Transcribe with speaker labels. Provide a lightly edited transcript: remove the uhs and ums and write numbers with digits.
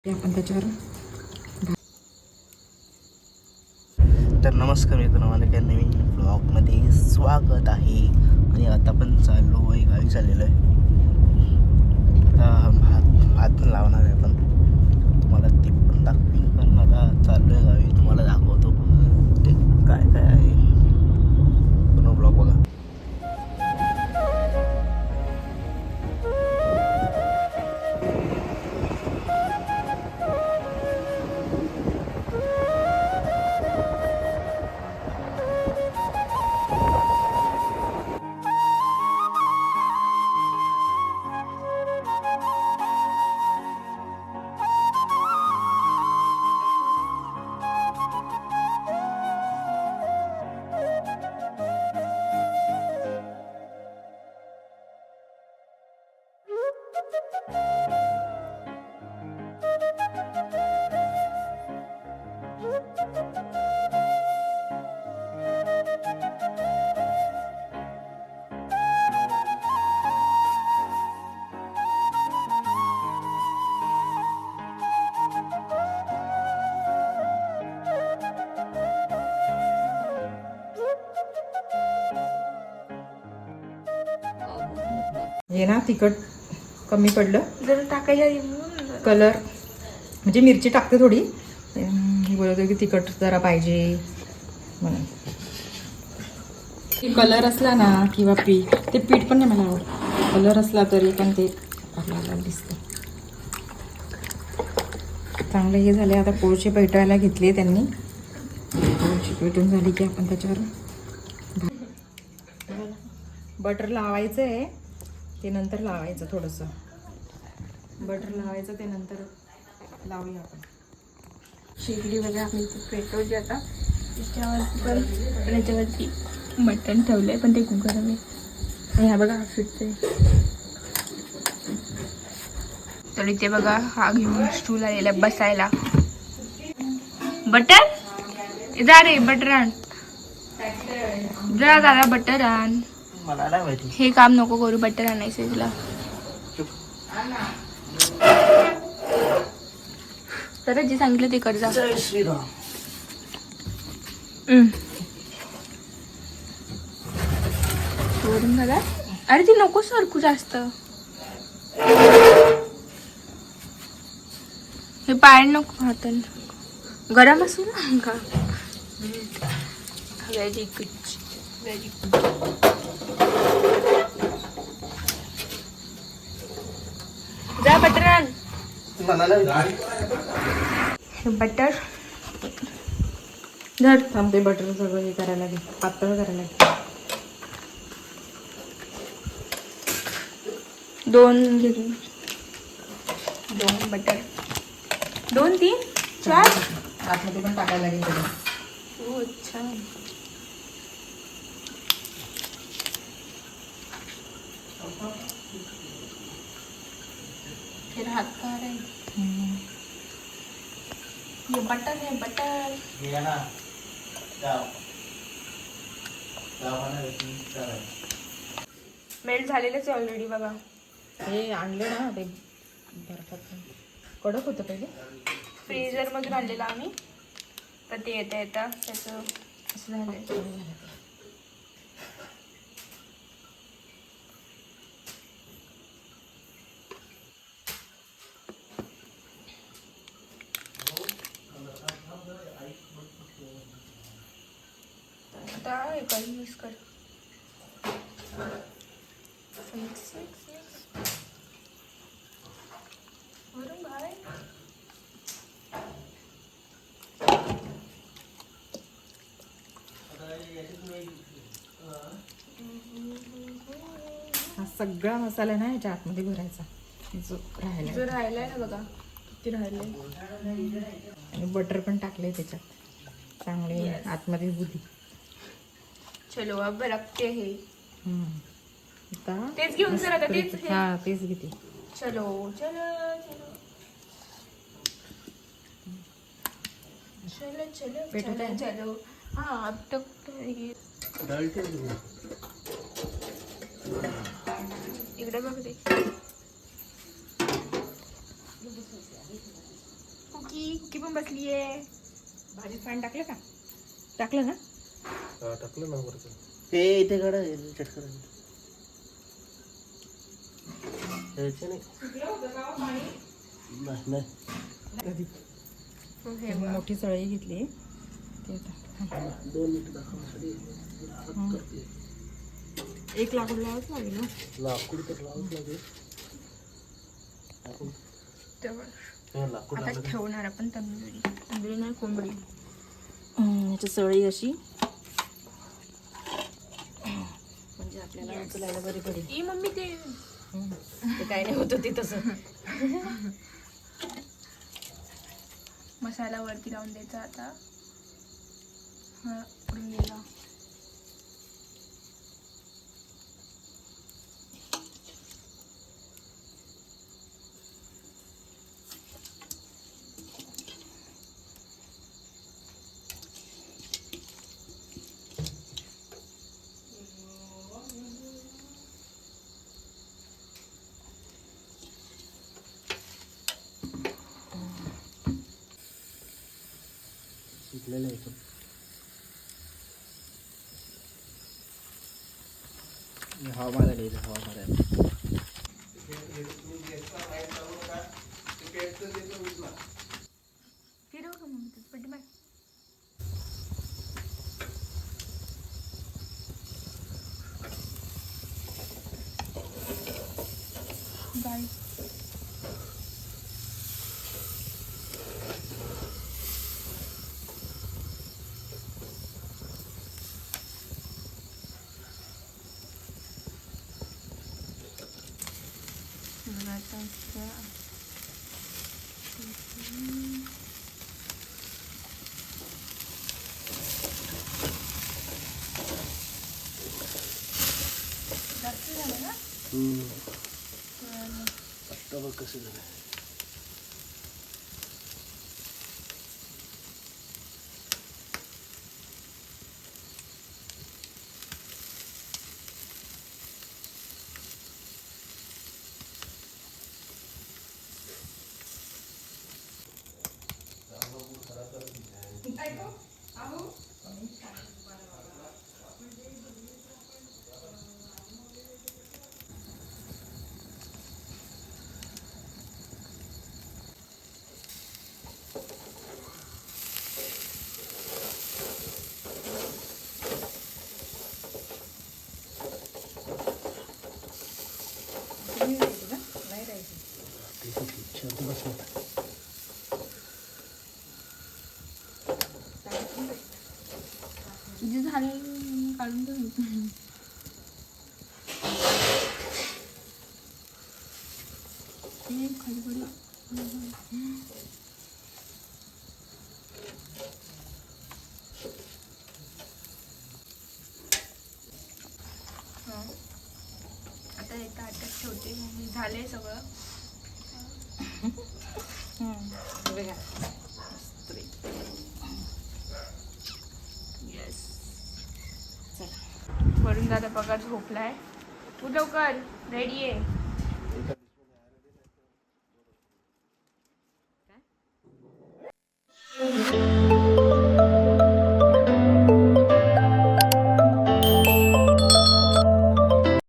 Speaker 1: आपण त्याच्यावर.
Speaker 2: तर नमस्कार मित्रांनो, मला एका नवीन ब्लॉगमध्ये स्वागत आहे. आणि आता पण चाललो आहे, गावी चाललेलो आहे. आता भात लावणार आहे आपण, तुम्हाला ते पण दाखवीन. पण आता चाललो आहे गावी, तुम्हाला दाखवतो ते काय काय आहे. पूर्ण ब्लॉग बघा.
Speaker 1: हे ना तिखट कमी पडलं,
Speaker 3: जर टाकायच्या
Speaker 1: कलर म्हणजे मिरची टाकते थोडी. बोलत की तिखट जरा पाहिजे म्हणून. कलर असला ना किंवा पीठ, ते पीठ पण नाही मला आवडत. कलर असला तरी पण ते आपल्याला दिसतं चांगलं. हे झाले, आता कोळशे पेटवायला घेतले त्यांनी. कोळशे पेटून झाली की आपण त्याच्यावर बटर लावायचं आहे. ते नंतर लावायचं, थोडंसं बटर लावायचं, ते नंतर लावूया आपण.
Speaker 3: शेगडी वगैरे आम्ही पेटवली आता. त्याच्यावरती पण त्याच्यावरती मटण ठेवलंय, पण ते कुकर आहे. आणि हा बघा, हा फिटते. तर इथे बघा, हा घेऊन स्टूल आलेला बसायला. बटर जा रे, बटर आण जा दादा, बटर आण.
Speaker 2: मला नाही माहिती,
Speaker 3: हे काम नको करू, बटर आणायचं तुला. तर जे सांगितलं ते कर जा.
Speaker 2: जय श्रीराम.
Speaker 3: वरून बघा. अरे ती नको सरकू जास्त. हे पाय नको हाताने. गरम असेल ना का. Very good, very good. जा बटर आण. बटर
Speaker 1: धर, थांबते. बटर सगळं हे करायला लागेल, पातळ करायला लागेल.
Speaker 3: 2 घे. 2 बटर, 2 3 4.
Speaker 1: आतमध्ये पण टाकायला लागेल त्याला.
Speaker 3: हो, अच्छा. फिर हाथ का रहा है. ये बटर है, बटर. मेल्ट झालेलेच आहे ऑलरेडी बघा.
Speaker 1: हे आणलं ना ते बर्फात, कडक होतं पहिले.
Speaker 3: फ्रीजर मधून आणलेलं आम्ही, तर ते येता येता त्याचं असं झालं. आता हे कर, मिक्स कर. मिक्स वरून बाहेर.
Speaker 1: हा सगळा मसाला ना याच्या आतमध्ये भरायचा, जो राहिला.
Speaker 3: जो राहिलाय ना बघा, किती राहिले.
Speaker 1: आणि बटर पण टाकले त्याच्यात, चांगले आतमध्ये बुधी.
Speaker 3: चलो अब रखते हे.
Speaker 1: आता
Speaker 3: तेच घेऊन सर, आता तेच.
Speaker 1: हा, तेच घेते.
Speaker 3: चलो चलो चलो चलो
Speaker 1: पेटत आहे
Speaker 3: चलो
Speaker 1: ना?
Speaker 3: चलो. हाँ, अब तक इकडे बघ ते. लावून बसलीये.
Speaker 1: भाजीत पाणी टाकलं का? टाकलं ना?
Speaker 4: टाकलं ना वरचं.
Speaker 2: ते इथे काढा चटकन.
Speaker 4: यायचं नाही. नाही नाही.
Speaker 1: कधी
Speaker 3: हे
Speaker 1: हे
Speaker 3: बघ.
Speaker 1: मोठी सळई घेतली ते आता.
Speaker 4: 2 मिनिटं दाखवण्यासाठी करते.
Speaker 1: एक लाकूड लावाच लागेल ना.
Speaker 4: लाकूड तर लावच लागेल. आपण
Speaker 3: तेव्हा
Speaker 4: लाकूड
Speaker 3: आता
Speaker 4: लावलं.
Speaker 3: ठेवणार आपण तंदुरी नाही कोंबडी.
Speaker 1: याची सळई अशी म्हणजे आपल्याला उचलायला बरी पडेल.
Speaker 3: ई मम्मी ते
Speaker 1: ते काय नाही होतं ते तसं.
Speaker 3: मसाला वरती लावून द्यायचा आता. हा उडून गेला.
Speaker 4: शिकलेलं आहे पण.
Speaker 2: हवा मारायला हवा मारायला.
Speaker 3: फिरव का मम्मी तू पट्टी मार. बाय. जास्त झालं ना.
Speaker 4: आता बघ कसं झालं.
Speaker 1: नाही राहायची का? नाही राहायची.
Speaker 4: शांत बस ना.
Speaker 3: जे झालं काढून ठेव. ते खाली पडलं. आता हे ताटात ठेवते. मम्मी झालंय सगळं.
Speaker 1: बघा.
Speaker 3: वरून दादा पगार झोपलाय. तू लवकर रेडी आहे.